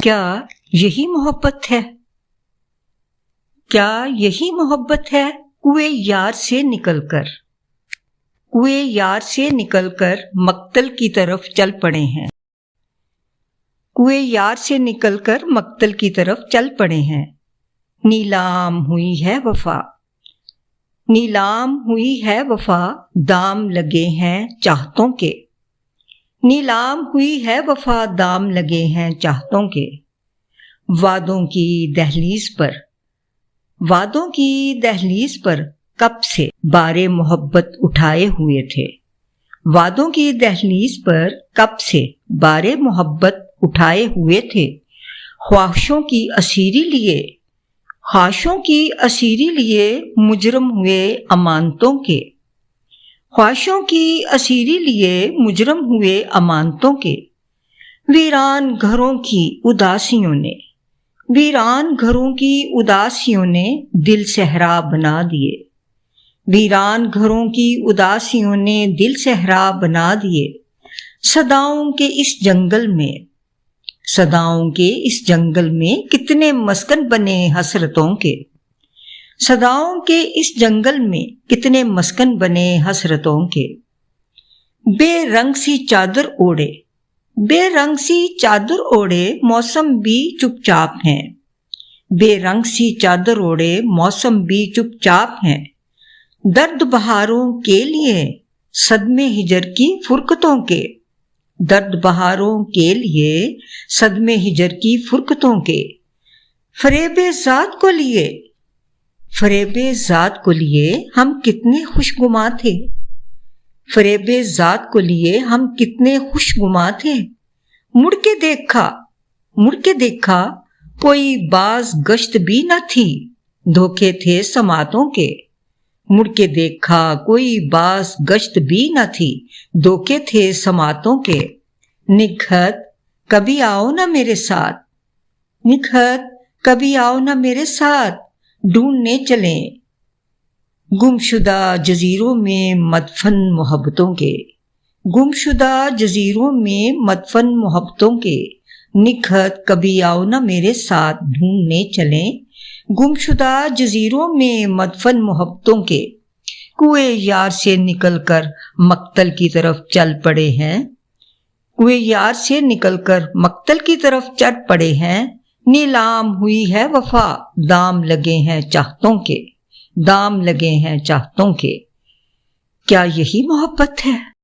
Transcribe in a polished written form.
کیا یہی محبت ہے؟ کیا یہی محبت ہے؟ کوئے یار سے نکل کر مقتل کی طرف چل پڑے ہیں۔ کوئے یار سے نکل کر مقتل کی طرف چل پڑے ہیں۔ نیلام ہوئی ہے وفا، نیلام ہوئی ہے وفا، دام لگے ہیں چاہتوں کے۔ نیلام ہوئی ہے وفا، دام لگے ہیں چاہتوں کے۔ وعدوں کی دہلیز پر کب سے بار محبت اٹھائے ہوئے تھے۔ وعدوں کی دہلیز پر کب سے بار محبت اٹھائے ہوئے تھے۔ خواہشوں کی اسیری لیے مجرم ہوئے امانتوں کے۔ خواہشوں کی اسیری لیے مجرم ہوئے امانتوں کے۔ ویران گھروں کی اداسیوں نے دل صحرا بنا دیے۔ ویران گھروں کی اداسیوں نے دل صحرا بنا دیے۔ صداؤں کے اس جنگل میں کتنے مسکن بنے حسرتوں کے۔ صداؤں کے اس جنگل میں کتنے مسکن بنے حسرتوں کے۔ بے رنگ سی چادر اوڑے موسم بھی چپ چاپ ہیں۔ بے رنگ سی چادر اوڑے موسم بھی چپ چاپ ہیں۔ درد بہاروں کے لیے صدمے ہجر کی فرقتوں کے۔ درد بہاروں کے لیے صدمے ہجر کی فرقتوں کے۔ فریب ذات کو لیے ہم کتنے خوشگواں تھے۔ فریب ذات کو لیے ہم کتنے خوشگواں تھے۔ مڑ کے دیکھا کوئی باز گشت بھی نہ تھی، دھوکے تھے سماعتوں کے۔ مڑ کے دیکھا کوئی باز گشت بھی نہ تھی، دھوکے تھے سماعتوں کے۔ نکہت کبھی آؤ نہ میرے ساتھ، نکہت کبھی آؤ نہ میرے ساتھ، ڈھونڈنے چلیں گمشدہ جزیروں میں مدفن محبتوں کے۔ گمشدہ جزیروں میں مدفن محبتوں کے۔ نکہت کبھی آؤ نہ میرے ساتھ، ڈھونڈنے چلیں گمشدہ جزیروں میں مدفن محبتوں کے۔ کوئے یار سے نکل کر مقتل کی طرف چل پڑے ہیں۔ کوئے یار سے نکل کر مقتل کی طرف چل پڑے ہیں۔ نیلام ہوئی ہے وفا، دام لگے ہیں چاہتوں کے۔ دام لگے ہیں چاہتوں کے۔ کیا یہی محبت ہے؟